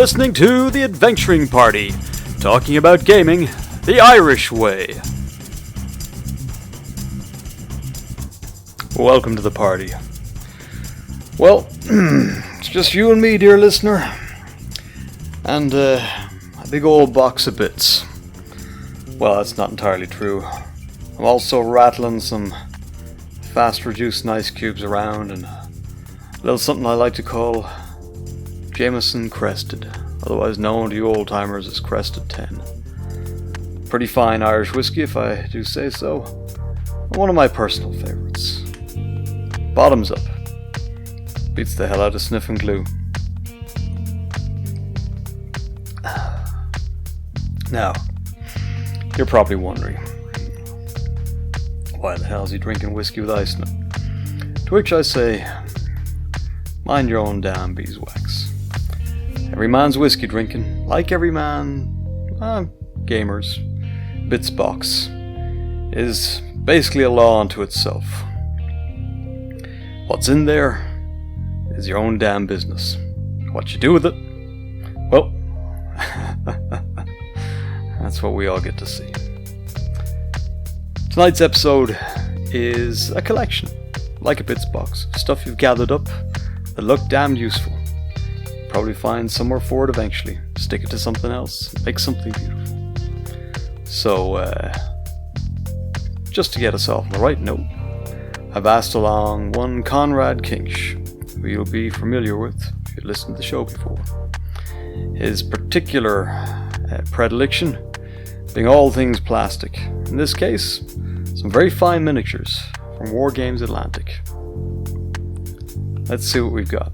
listening to The Adventuring Party, talking about gaming the Irish way. Welcome to the party. Well, it's just you and me, dear listener, and a big old box of bits. Well, that's not entirely true. I'm also rattling some fast-reduced ice cubes around, and a little something I like to call Jameson Crested, otherwise known to you old-timers as Crested 10. Pretty fine Irish whiskey, if I do say so, and one of my personal favourites. Bottoms up. Beats the hell out of sniffing glue. Now, you're probably wondering, why the hell is he drinking whiskey with ice in it? To which I say, mind your own damn beeswax. Every man's whiskey drinking, like every man, gamers, bits box, is basically a law unto itself. What's in there is your own damn business. What you do with it, well, that's what we all get to see. Tonight's episode is a collection, like a bits box, stuff you've gathered up that look damned useful. You'll probably find somewhere for it eventually. Stick it to something else, make something beautiful. So, just to get us off on the right note, I've asked along one Conrad Kinch, who you'll be familiar with if you've listened to the show before. His particular predilection being all things plastic. In this case, some very fine miniatures from War Games Atlantic. Let's see what we've got.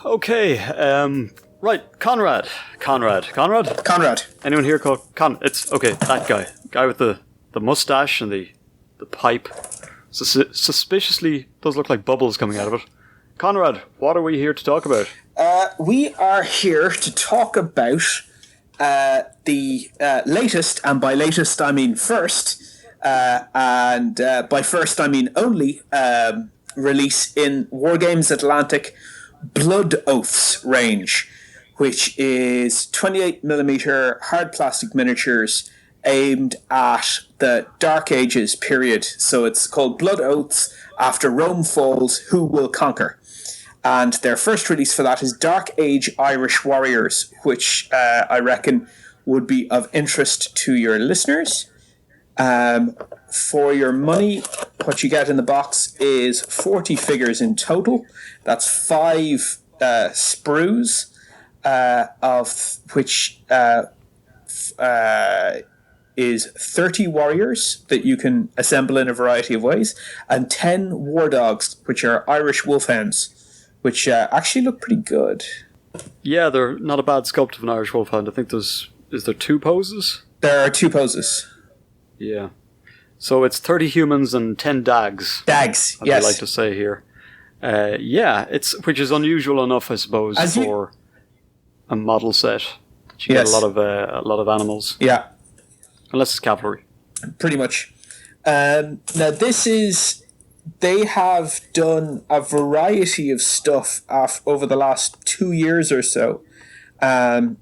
Okay, right, Conrad. Anyone here called It's okay, that guy with the mustache and the pipe. Suspiciously does look like bubbles coming out of it. Conrad, what are we here to talk about? We are here to talk about the latest, and by latest I mean first, and by first I mean only, release in War Games Atlantic Blood Oaths range, which is 28mm hard plastic miniatures aimed at the Dark Ages period. So it's called Blood Oaths, After Rome Falls, Who Will Conquer? And their first release for that is Dark Age Irish Warriors, which I reckon would be of interest to your listeners. For your money, what you get in the box is 40 figures in total. That's 5 sprues, of which is 30 warriors that you can assemble in a variety of ways, and 10 war dogs, which are Irish wolfhounds, which actually look pretty good. Yeah, they're not a bad sculpt of an Irish wolfhound. I think is there 2 poses? There are 2 poses. Yeah. So it's 30 humans and 10 dags. Dags, as yes. I like to say here. Yeah, which is unusual enough, I suppose, for a model set. You get a lot of animals. Yeah. Unless it's cavalry. Pretty much. Now they have done a variety of stuff over the last 2 years or so.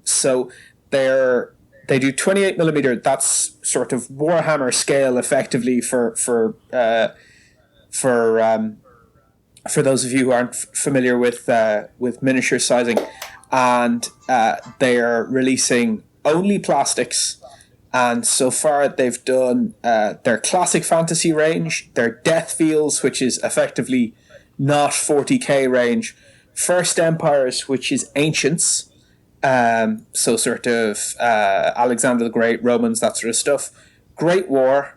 So they do 28mm. That's sort of Warhammer scale, effectively, for those of you who aren't familiar with miniature sizing, and they are releasing only plastics. And so far they've done their classic fantasy range, their Death Fields, which is effectively not 40k range, First Empires, which is Ancients, so sort of Alexander the Great, Romans, that sort of stuff, Great War,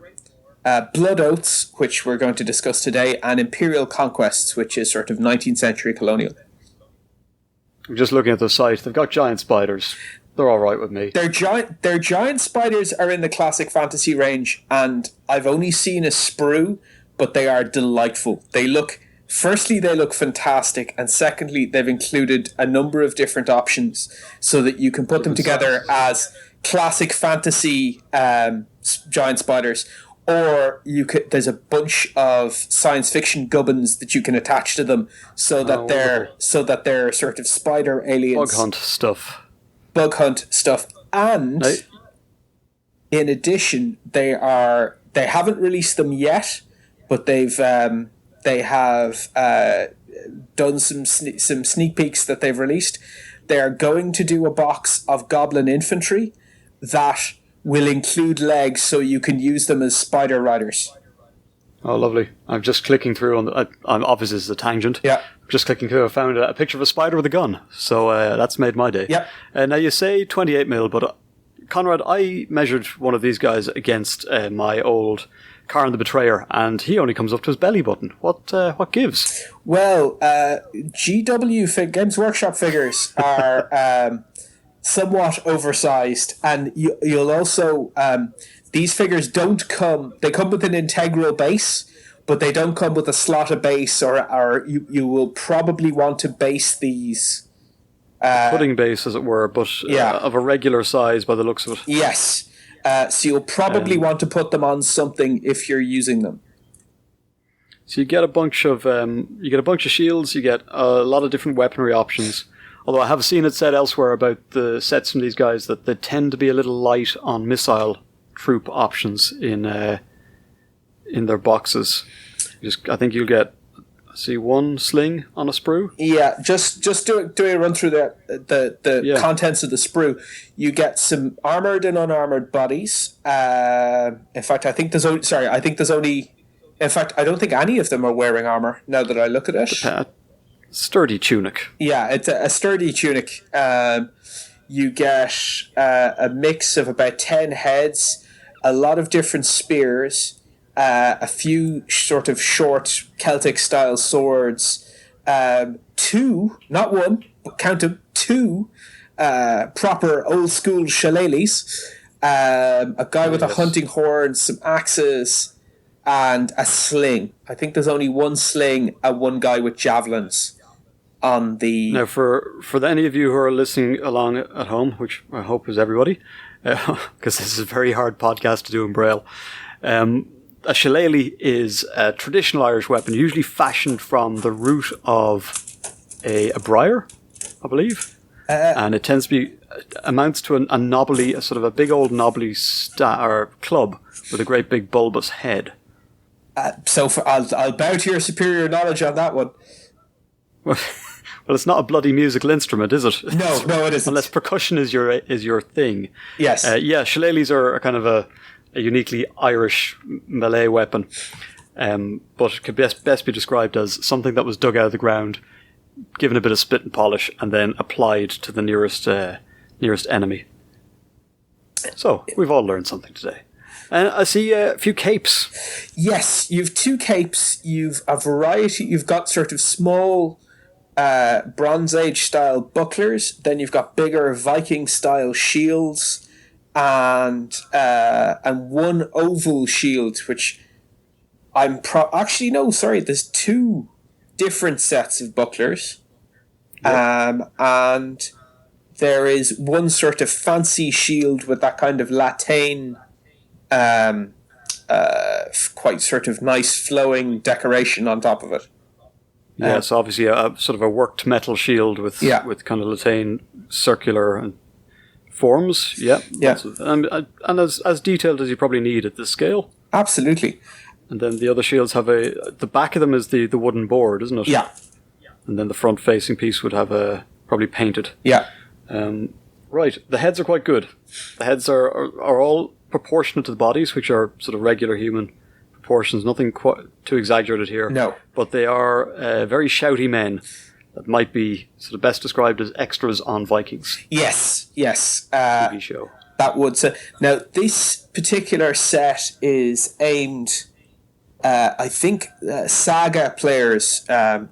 Blood Oaths, which we're going to discuss today, and Imperial Conquests, which is sort of 19th century colonial. I'm just looking at the site. They've got giant spiders. They're all right with me. Their giant spiders are in the classic fantasy range, and I've only seen a sprue, but they are delightful. Firstly, they look fantastic, and secondly, they've included a number of different options so that you can put them together as classic fantasy giant spiders, or you could. There's a bunch of science fiction gubbins that you can attach to them, so that they're sort of spider aliens, bug hunt stuff, and in addition, they haven't released them yet, but they have done some sneak peeks that they've released. They are going to do a box of goblin infantry that will include legs, so you can use them as spider riders. Oh, lovely. I'm just clicking through I'm obviously this is a tangent. Yeah. Just clicking through, I found a picture of a spider with a gun. So that's made my day. Yep. Now you say 28mm, but Conrad, I measured one of these guys against my old Karen the Betrayer, and he only comes up to his belly button. What gives? Well, GW Games Workshop figures are somewhat oversized, and you'll also these figures don't come. They come with an integral base, but they don't come with a slotted base, or you will probably want to base these. Pudding base, as it were, but of a regular size by the looks of it. Yes. So you'll probably want to put them on something if you're using them. So you get a bunch of shields. You get a lot of different weaponry options. Although I have seen it said elsewhere about the sets from these guys that they tend to be a little light on missile troop options in their boxes. I think you'll get one sling on a sprue. Yeah, just doing a run through the contents of the sprue. You get some armored and unarmored bodies. In fact, I think there's only. In fact, I don't think any of them are wearing armor. Now that I look at it, sturdy tunic. Yeah, it's a sturdy tunic. You get a mix of about 10 heads, a lot of different spears. A few sort of short Celtic-style swords, two, not one, but count them, two proper old-school shillelaghs, a guy with a hunting horn, some axes, and a sling. I think there's only one sling and one guy with javelins on the... Now, for any of you who are listening along at home, which I hope is everybody, because this is a very hard podcast to do in Braille, a shillelagh is a traditional Irish weapon, usually fashioned from the root of a briar, I believe. And it tends to be, amounts to a knobbly, a sort of a big old knobbly club with a great big bulbous head. I'll bow to your superior knowledge on that one. Well, it's not a bloody musical instrument, is it? No, it isn't. Unless percussion is your thing. Yes. Shillelaghs are a kind of a uniquely Irish melee weapon, but could best be described as something that was dug out of the ground, given a bit of spit and polish, and then applied to the nearest enemy. So, we've all learned something today. And I see a few capes. Yes, you've two capes, you've a variety, you've got sort of small Bronze Age style bucklers, then you've got bigger Viking style shields, and one oval shield, which there's two different sets of bucklers. Yep. And there is one sort of fancy shield with that kind of Latine, quite sort of nice flowing decoration on top of it. So obviously a sort of a worked metal shield with kind of Latine circular and forms, and as detailed as you probably need at this scale. Absolutely. And then the other shields have the back of them is the wooden board, isn't it? Yeah. And then the front facing piece would have probably painted. Yeah. Right. The heads are quite good. The heads are all proportionate to the bodies, which are sort of regular human proportions. Nothing quite too exaggerated here. No. But they are very shouty men that might be sort of best described as extras on Vikings. Yes. TV show. That would say. Now, this particular set is aimed, I think, Saga players,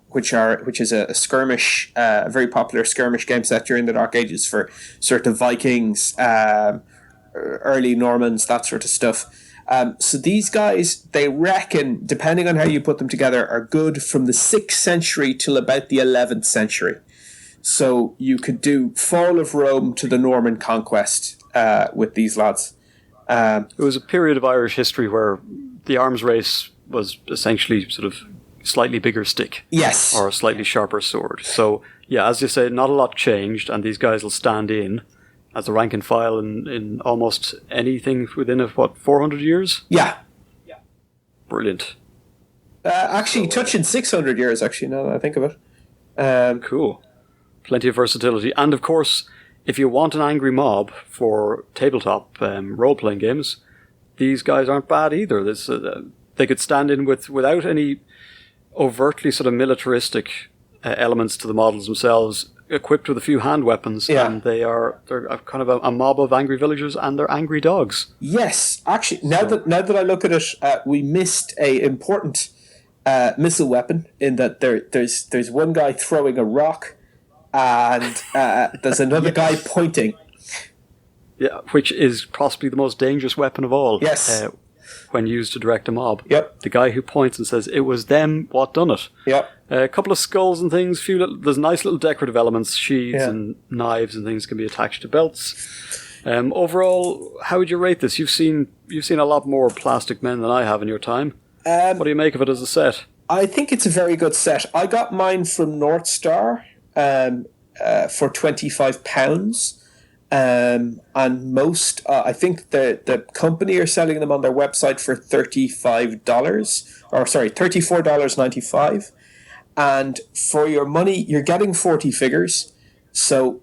which is a skirmish, a very popular skirmish game set during the Dark Ages for sort of Vikings, early Normans, that sort of stuff. So these guys, they reckon, depending on how you put them together, are good from the 6th century till about the 11th century. So you could do Fall of Rome to the Norman Conquest with these lads. It was a period of Irish history where the arms race was essentially sort of slightly bigger stick. Yes. Or a slightly sharper sword. So, yeah, as you say, not a lot changed, and these guys will stand in as a rank and file in almost anything within, 400 years? Yeah. Brilliant. Actually, touching 600 years, actually, now that I think of it. Cool. Plenty of versatility. And, of course, if you want an angry mob for tabletop role-playing games, these guys aren't bad either. They could stand in without any overtly sort of militaristic elements to the models themselves, equipped with a few hand weapons, and they're kind of a mob of angry villagers, and they're angry dogs. Yes, actually, now that I look at it, we missed a important missile weapon in that there's one guy throwing a rock, and there's another guy pointing. Yeah, which is possibly the most dangerous weapon of all. Yes. When used to direct a mob. Yep. The guy who points and says, "It was them what done it." Yep. A couple of skulls and things. There's nice little decorative elements. Sheaths and knives and things can be attached to belts. Overall, how would you rate this? You've seen a lot more plastic men than I have in your time. What do you make of it as a set? I think it's a very good set. I got mine from North Star for £25. And most, I think the company are selling them on their website for $34.95. And for your money, you're getting 40 figures. So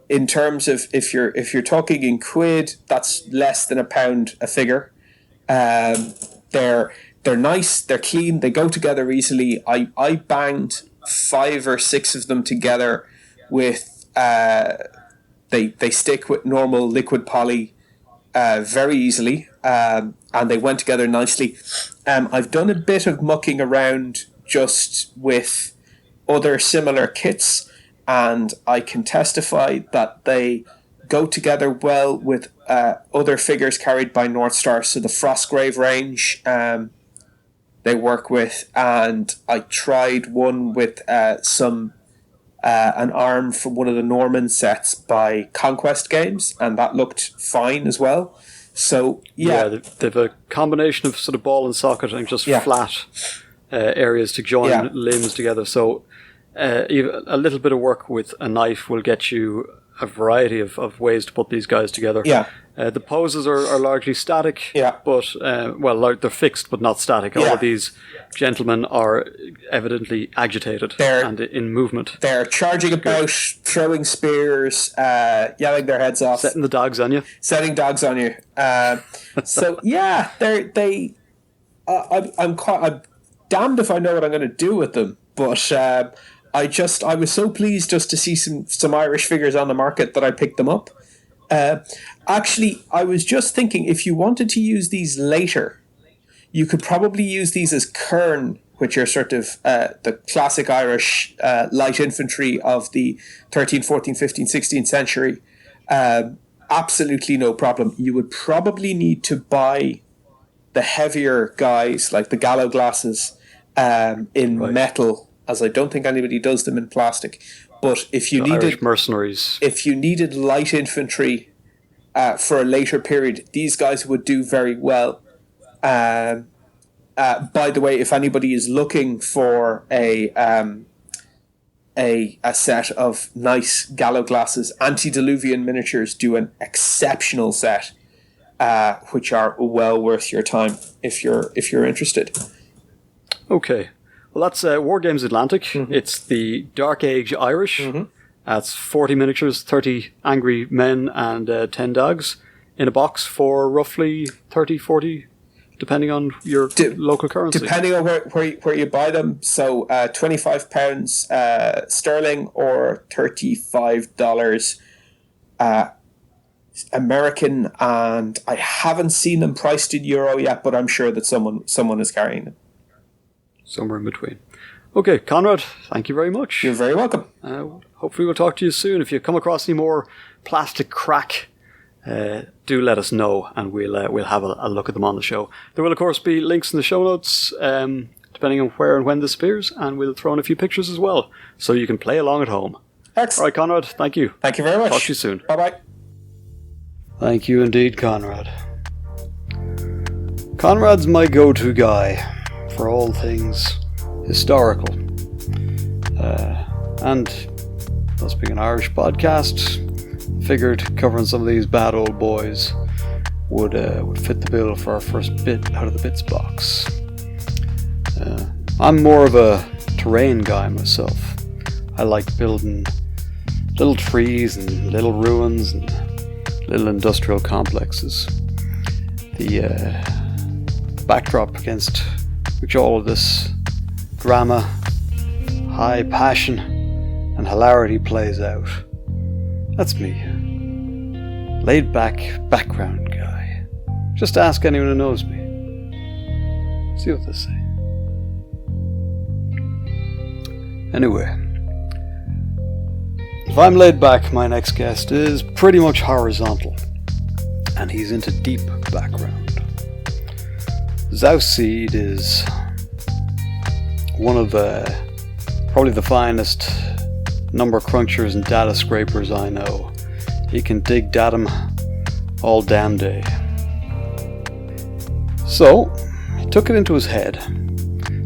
in terms of if you're talking in quid, that's less than £1 a figure. They're nice, they're clean, they go together easily. I banged 5 or 6 of them together with they stick with normal liquid poly very easily, and they went together nicely. I've done a bit of mucking around just with other similar kits, and I can testify that they go together well with other figures carried by North Star. So the Frostgrave range they work with, and I tried one with an arm from one of the Norman sets by Conquest Games, and that looked fine as well. So they've a combination of sort of ball and socket and just flat areas to join limbs together. So even a little bit of work with a knife will get you a variety of ways to put these guys together. The poses are largely static, but they're fixed but not static. All of these gentlemen are evidently agitated and in movement. They're charging about, throwing spears, yelling their heads off, setting the dogs on you. I'm damned if I know what I'm going to do with them, but I was so pleased just to see some Irish figures on the market that I picked them up. Actually, I was just thinking, if you wanted to use these later, you could probably use these as Kern, which are sort of the classic Irish light infantry of the 13th, 14th, 15th, 16th century. Absolutely no problem. You would probably need to buy the heavier guys, like the gallow glasses, in metal, as I don't think anybody does them in plastic. But if you needed Irish mercenaries, if you needed light infantry for a later period, these guys would do very well. By the way, if anybody is looking for a set of nice gallow glasses, Antediluvian Miniatures do an exceptional set, which are well worth your time if you're interested. Okay. Well, that's War Games Atlantic. Mm-hmm. It's the Dark Age Irish. Mm-hmm. That's 40 miniatures, 30 angry men, and 10 dogs in a box for roughly 30, 40, depending on your local currency. Depending on where you buy them. So £25 sterling or $35 American. And I haven't seen them priced in euro yet, but I'm sure that someone is carrying them. Somewhere in between. Okay, Conrad, thank you very much. You're very welcome. Hopefully we'll talk to you soon. If you come across any more plastic crack, do let us know, and we'll have a look at them on the show. There will, of course, be links in the show notes, depending on where and when this appears, and we'll throw in a few pictures as well, so you can play along at home. Excellent. All right, Conrad, thank you. Thank you very much. Talk to you soon. Bye-bye. Thank you indeed, Conrad. Conrad's my go-to guy for all things historical. And us being an Irish podcast, figured covering some of these bad old boys would fit the bill for our first bit out of the bits box. I'm more of a terrain guy myself. I like building little trees and little ruins and little industrial complexes. The backdrop against which all of this drama, high passion, and hilarity plays out. That's me. Laid back background guy. Just ask anyone who knows me. See what they say. Anyway, if I'm laid back, my next guest is pretty much horizontal, and he's into deep background. Xaosseed is one of probably the finest number crunchers and data scrapers I know. He can dig datum all damn day. So, he took it into his head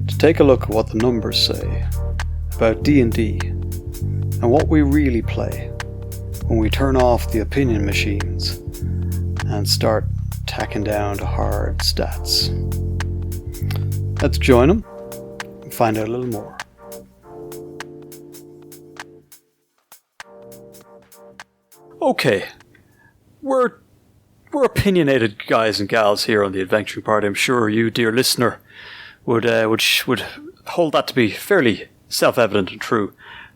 to take a look at what the numbers say about D&D and what we really play when we turn off the opinion machines and start tacking down to hard stats. Let's join him and find out a little more. Okay, we're opinionated guys and gals here on the Adventuring Party. I'm sure you, dear listener, would hold that to be fairly self-evident and true.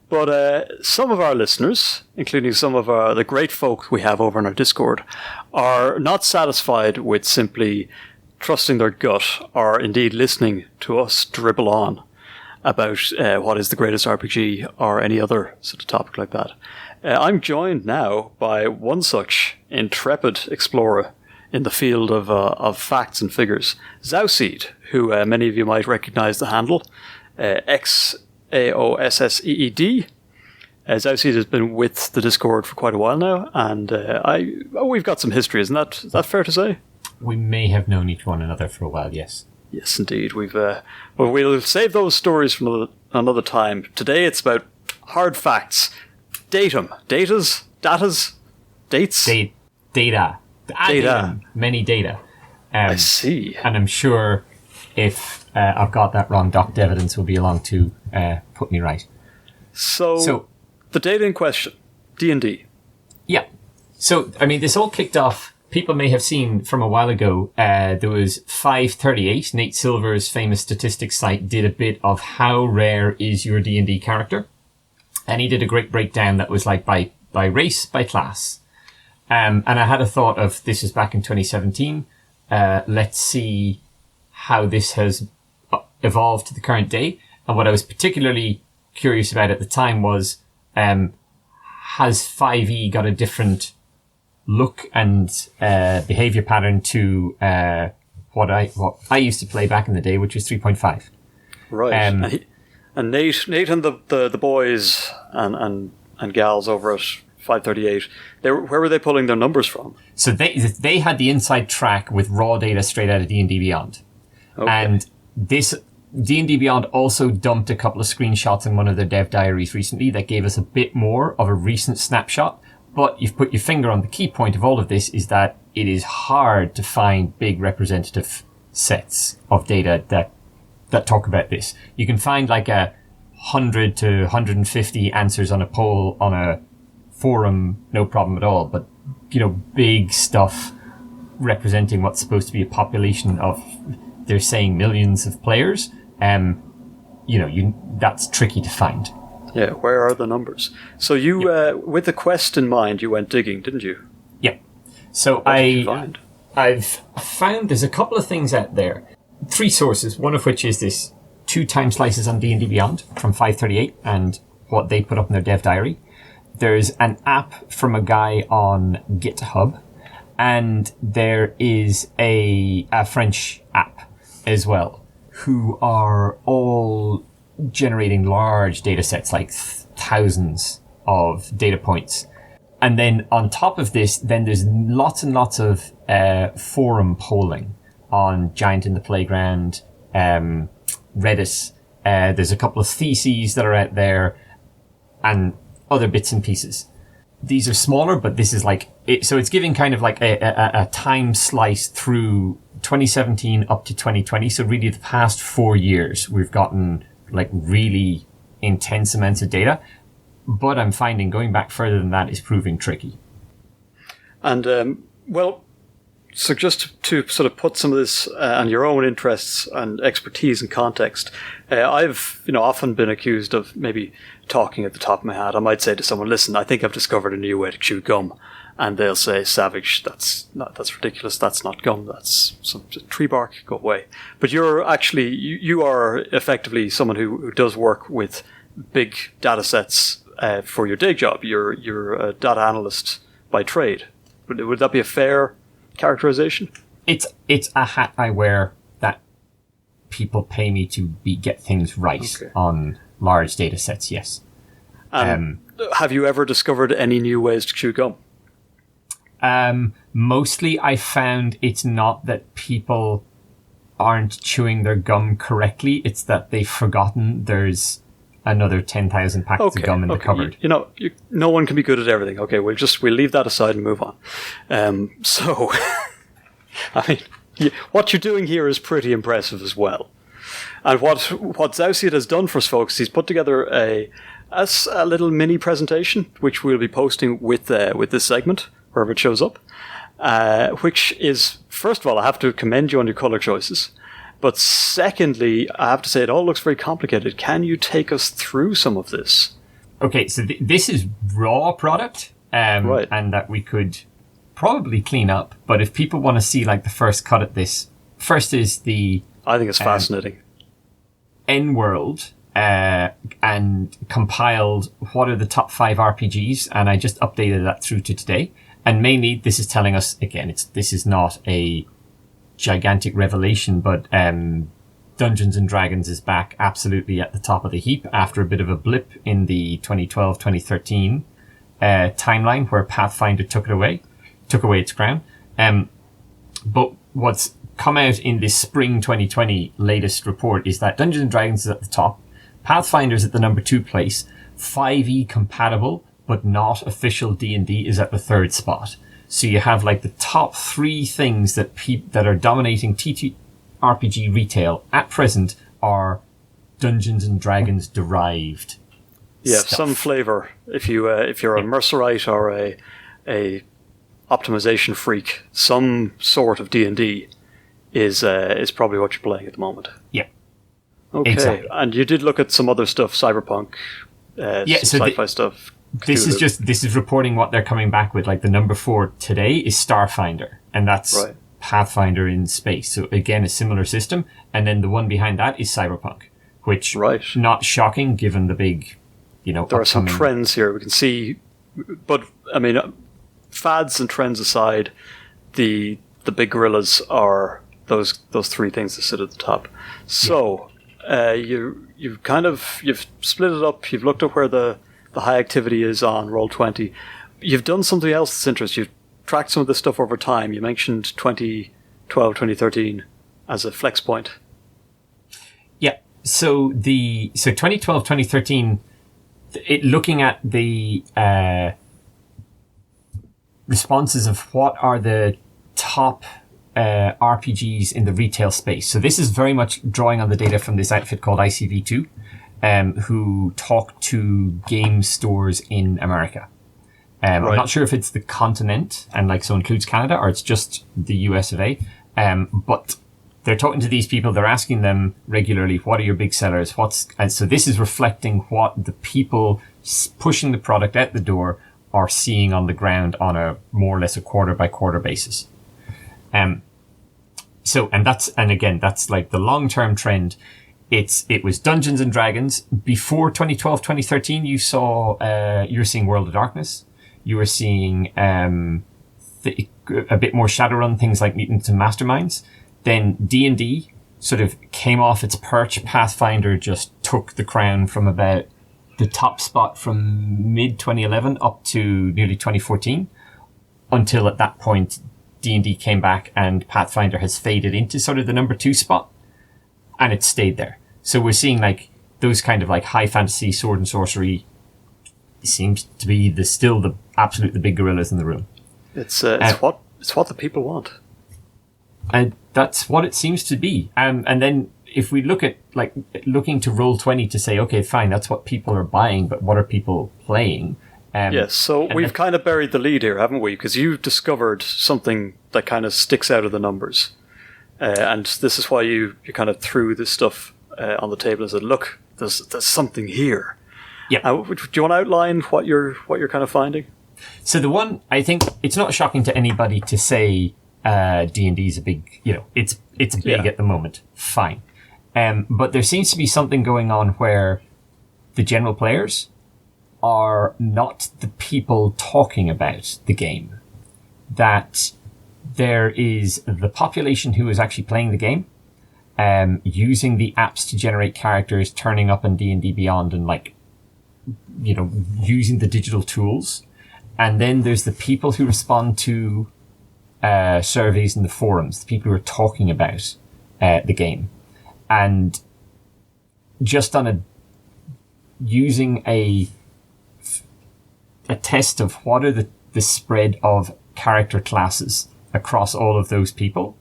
But some of our listeners, including some of the great folk we have over on our Discord, are not satisfied with simply trusting their gut or indeed listening to us dribble on about what is the greatest RPG or any other sort of topic like that. I'm joined now by one such intrepid explorer in the field of facts and figures, Xaosseed, who many of you might recognize the handle, Xaosseed. Xaosseed has been with the Discord for quite a while now, and we've got some history, isn't that? Is that fair to say? We may have known each one another for a while, yes. Yes, indeed. We'll save those stories for another time. Today it's about hard facts. Datum. Datas? Dates? Data. Data. Many data. I see. And I'm sure if I've got that wrong, Dr. Evidence will be along to put me right. So the data in question, D&D. Yeah. So, I mean, this all kicked off, people may have seen from a while ago, there was 538, Nate Silver's famous statistics site, did a bit of how rare is your D&D character. And he did a great breakdown that was like by race, by class. And I had a thought of, this is back in 2017, let's see how this has evolved to the current day. And what I was particularly curious about at the time was, has 5e got a different look and behavior pattern to what I used to play back in the day, which was 3.5. Right. And Nate and the boys and gals over at 538, where were they pulling their numbers from? So they had the inside track with raw data straight out of D&D Beyond. Okay. And this D&D Beyond also dumped a couple of screenshots in one of their dev diaries recently that gave us a bit more of a recent snapshot. But you've put your finger on the key point of all of this, is that it is hard to find big representative sets of data that talk about this. You can find like 100 to 150 answers on a poll on a forum, no problem at all. But, big stuff representing what's supposed to be a population of, they're saying, millions of players, that's tricky to find. Yeah, where are the numbers? So you, with the quest in mind, you went digging, didn't you? Yeah. So what did you find? I've found there's a couple of things out there. 3 sources, one of which is this 2 time slices on D&D Beyond from 538 and what they put up in their dev diary. There's an app from a guy on GitHub, and there is a French app as well, who are all generating large data sets, like thousands of data points. And then on top of this, then there's lots and lots of forum polling on Giant in the Playground, Redis. There's a couple of theses that are out there, and other bits and pieces. These are smaller, but this is like it. So it's giving kind of like a time slice through 2017 up to 2020. So really, the past 4 years, we've gotten like really intense amounts of data. But I'm finding going back further than that is proving tricky. And so just to sort of put some of this and your own interests and expertise in context, I've often been accused of maybe talking at the top of my head. I might say to someone, "Listen, I think I've discovered a new way to chew gum," and they'll say, "Savage, that's ridiculous. That's not gum. That's some tree bark. Go away." But you're actually you are effectively someone who does work with big data sets for your day job. You're a data analyst by trade. Would that be a fair characterization? It's a hat I wear that people pay me to get things right on large data sets. Yes. Have you ever discovered any new ways to chew gum? Mostly I found it's not that people aren't chewing their gum correctly. It's that they've forgotten there's another 10,000 packets of gum in the cupboard. No one can be good at everything. Okay, we'll leave that aside and move on. So, I mean, what you're doing here is pretty impressive as well. And what Xaosseed has done for us folks, he's put together a little mini presentation, which we'll be posting with this segment, wherever it shows up, which is, first of all, I have to commend you on your color choices. But secondly, I have to say it all looks very complicated. Can you take us through some of this? Okay, so this is raw product, right, and that we could probably clean up. But if people want to see like the first cut at this, first is the... I think it's fascinating. N-World, and compiled what are the top 5 RPGs, and I just updated that through to today. And mainly, this is telling us, again, this is not a gigantic revelation, but Dungeons and Dragons is back absolutely at the top of the heap after a bit of a blip in the 2012-2013 timeline where Pathfinder took away its crown. But what's come out in this spring 2020 latest report is that Dungeons and Dragons is at the top, Pathfinder's at the number 2 place, 5e compatible but not official D&D is at the 3rd spot. So you have like the top 3 things that are dominating TTRPG retail at present are Dungeons and Dragons derived. Yeah, stuff. Some flavor. If you're a Mercerite or a optimization freak, some sort of D&D is probably what you're playing at the moment. Yeah. Okay, exactly. And you did look at some other stuff, cyberpunk, sci-fi stuff. This is reporting what they're coming back with. Like the number 4 today is Starfinder, and that's right. Pathfinder in space. So again, a similar system. And then the one behind that is Cyberpunk, which not shocking given the big, there are some trends here we can see. But I mean, fads and trends aside, the big gorillas are those 3 things that sit at the top. So you've split it up. You've looked at where the high activity is on Roll20. You've done something else that's interesting. You've tracked some of this stuff over time. You mentioned 2012, 2013 as a flex point. Yeah. So 2012, 2013, looking at the responses of what are the top RPGs in the retail space. So this is very much drawing on the data from this outfit called ICV2. Who talk to game stores in America. I'm not sure if it's the continent and so includes Canada or it's just the US of A. But they're talking to these people. They're asking them regularly, what are your big sellers? And so this is reflecting what the people pushing the product out the door are seeing on the ground on a more or less a quarter by quarter basis. That's like the long-term trend. It was Dungeons and Dragons. Before 2012, 2013, you were seeing World of Darkness. You were seeing a bit more Shadowrun, things like Mutants and Masterminds. Then D&D sort of came off its perch. Pathfinder just took the crown from about the top spot from mid 2011 up to nearly 2014, until at that point D&D came back and Pathfinder has faded into sort of the number 2 spot, and it's stayed there. So we're seeing like those kind of like high fantasy sword and sorcery seems to be still the big gorillas in the room. It's what the people want. And that's what it seems to be. And then if we look at like looking to Roll20 to say, okay, fine, that's what people are buying, but what are people playing? Yes, so we've kind of buried the lead here, haven't we? Because you've discovered something that kind of sticks out of the numbers. And this is why you kind of threw this stuff on the table and said, look, there's something here. Yeah. Do you want to outline what you're kind of finding? So the one, I think it's not shocking to anybody to say D&D is a big, it's big at the moment. Fine. But there seems to be something going on where the general players are not the people talking about the game. That there is the population who is actually playing the game, using the apps to generate characters, turning up in D&D Beyond and using the digital tools. And then there's the people who respond to surveys in the forums, the people who are talking about the game. And just on using a test of what are the spread of character classes across all of those people,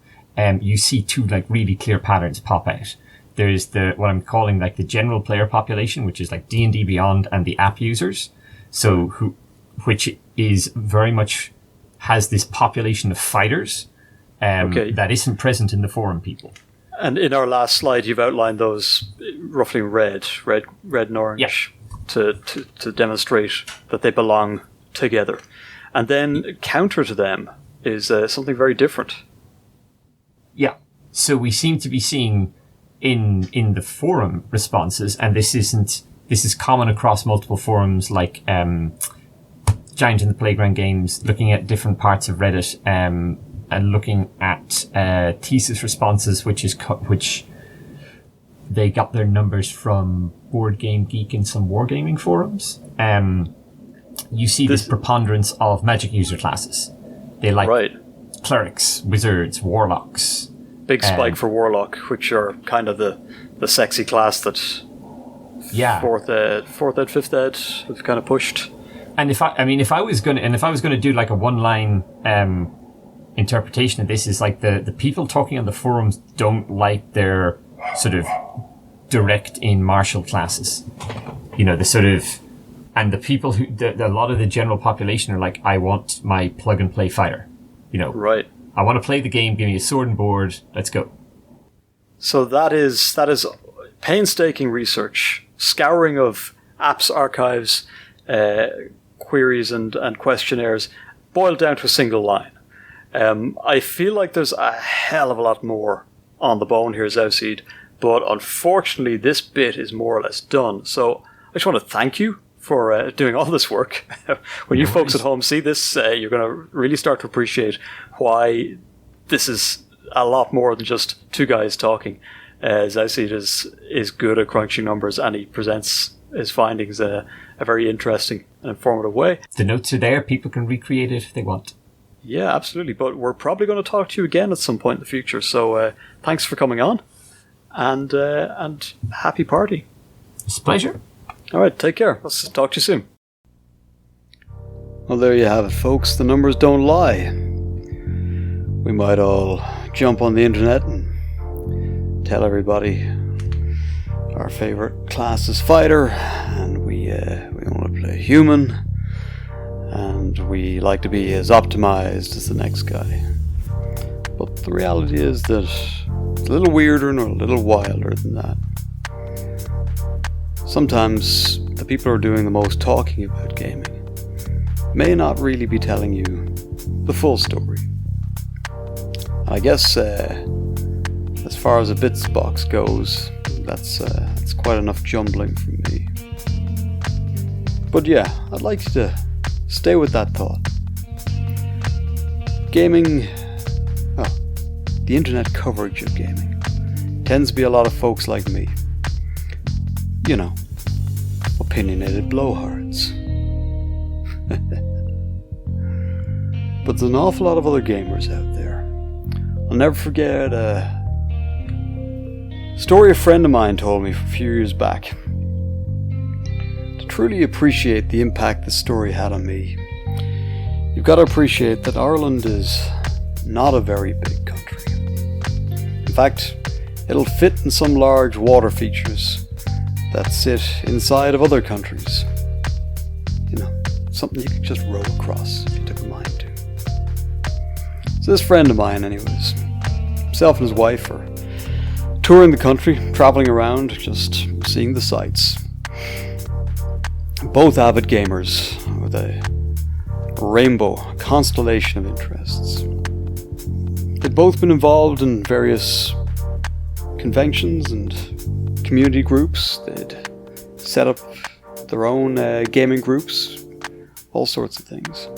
you see two like really clear patterns pop out. There's what I'm calling like the general player population, which is like D&D Beyond and the app users. So which is very much has this population of fighters that isn't present in the forum people. And in our last slide, you've outlined those roughly in red and orange to demonstrate that they belong together. And then counter to them is something very different. Yeah. So we seem to be seeing in the forum responses, and this is common across multiple forums like Giant in the Playground Games, looking at different parts of Reddit, and looking at thesis responses, which they got their numbers from Board Game Geek and some wargaming forums. You see this preponderance of magic user classes. They like clerics, wizards, warlocks. Big spike for warlock, which are kind of the sexy class that fourth ed, fifth ed have kind of pushed. And if I was going to do like a one-line interpretation of this, is like the people talking on the forums don't like their sort of direct in martial classes. The sort of, and the people who a lot of the general population are like, I want my plug and play fighter. Right. I want to play the game. Give me a sword and board. Let's go. So that is painstaking research, scouring of apps archives, queries and questionnaires, boiled down to a single line. I feel like there's a hell of a lot more on the bone here, Xaosseed, but unfortunately this bit is more or less done. So I just want to thank you for doing all this work. When you folks at home see this, you're going to really start to appreciate why this is a lot more than just two guys talking. Xaosseed is good at crunching numbers, and he presents his findings in a very interesting and informative way. The notes are there. People can recreate it if they want. Yeah, absolutely. But we're probably going to talk to you again at some point in the future. So thanks for coming on, and happy party. It's a pleasure. All right, take care. Let's talk to you soon. Well, there you have it, folks. The numbers don't lie. We might all jump on the internet and tell everybody our favorite class is fighter, and we want to play human, and we like to be as optimized as the next guy. But the reality is that it's a little weirder and a little wilder than that. Sometimes the people who are doing the most talking about gaming may not really be telling you the full story. And I guess as far as a bits box goes, that's quite enough jumbling from me. But yeah, I'd like you to stay with that thought. Gaming, the internet coverage of gaming, tends to be a lot of folks like me. Opinionated blowhards. But there's an awful lot of other gamers out there. I'll never forget a story a friend of mine told me a few years back. To truly appreciate the impact this story had on me, you've got to appreciate that Ireland is not a very big country. In fact, it'll fit in some large water features that sit inside of other countries. You know, something you could just row across if you took a mind to. So this friend of mine anyways, himself and his wife are touring the country, travelling around, just seeing the sights. Both avid gamers with a rainbow, a constellation of interests. They've both been involved in various conventions and community groups. They'd set up their own gaming groups, all sorts of things.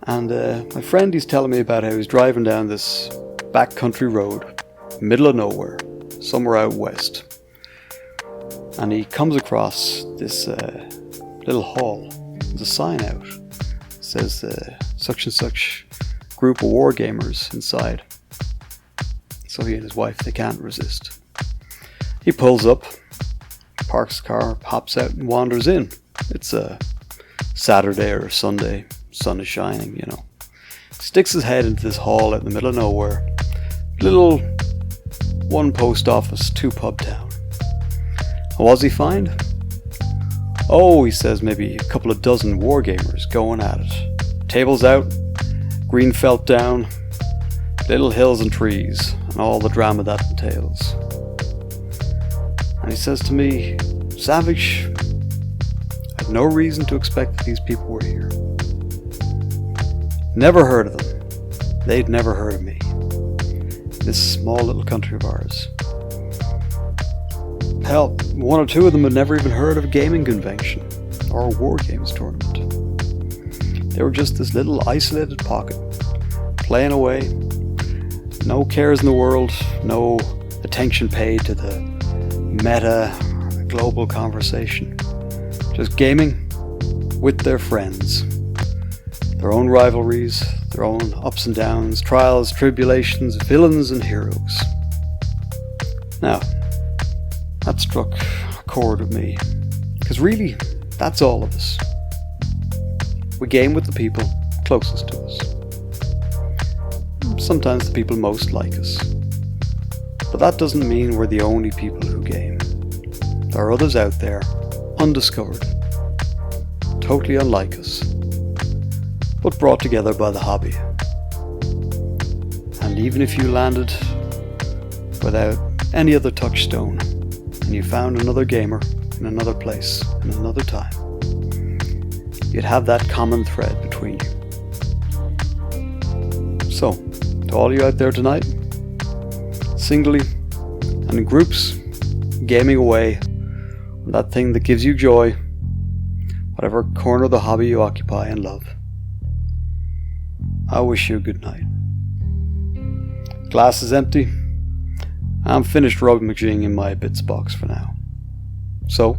And my friend, he's telling me about how he's driving down this backcountry road, middle of nowhere, somewhere out west. And he comes across this little hall. There's a sign out. It says such and such group of war gamers inside. So he and his wife, they can't resist. He pulls up, parks the car, hops out and wanders in. It's a Saturday or a Sunday, sun is shining, you know. Sticks his head into this hall out in the middle of nowhere. Little one post office, two pub town. And what does he find? Oh, he says maybe a couple of dozen war gamers going at it. Tables out, green felt down, little hills and trees, and all the drama that entails. And he says to me, Savage, I had no reason to expect that these people were here. Never heard of them. They'd never heard of me. This small little country of ours. Hell, one or two of them had never even heard of a gaming convention or a war games tournament. They were just this little isolated pocket, playing away. No cares in the world, no attention paid to the meta global conversation. Just gaming with their friends. Their own rivalries, their own ups and downs, trials, tribulations, villains and heroes. Now, that struck a chord with me. Because really, that's all of us. We game with the people closest to us. Sometimes the people most like us. But that doesn't mean we're the only people who game. There are others out there, undiscovered, totally unlike us, but brought together by the hobby. And even if you landed without any other touchstone, and you found another gamer in another place, in another time, you'd have that common thread between you. So, to all you out there tonight, singly and in groups, gaming away on that thing that gives you joy, whatever corner of the hobby you occupy and love, I wish you a good night. Glass is empty. I'm finished rummaging in my bits box for now. So,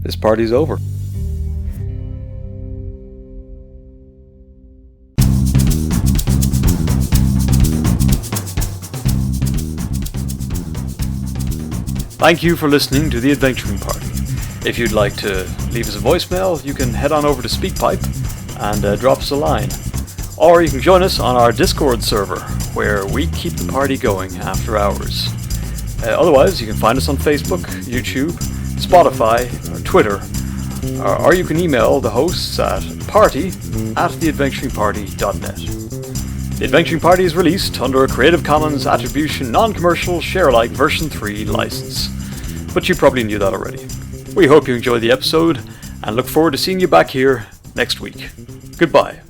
this party's over. Thank you for listening to The Adventuring Party. If you'd like to leave us a voicemail, you can head on over to SpeakPipe and drop us a line. Or you can join us on our Discord server, where we keep the party going after hours. Otherwise, you can find us on Facebook, YouTube, Spotify, or Twitter, or you can email the hosts at party@theadventuringparty.net. The Adventuring Party is released under a Creative Commons Attribution Non-Commercial Share-alike version 3 license, but you probably knew that already. We hope you enjoyed the episode, and look forward to seeing you back here next week. Goodbye.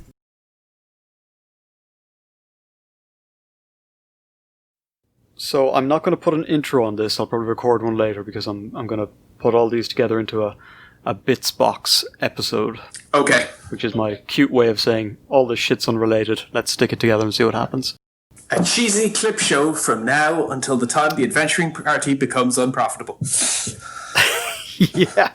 So I'm not going to put an intro on this. I'll probably record one later because I'm going to put all these together into a bits box episode. Okay. Which is my cute way of saying all this shit's unrelated. Let's stick it together and see what happens. A cheesy clip show from now until the time the adventuring party becomes unprofitable. Yeah.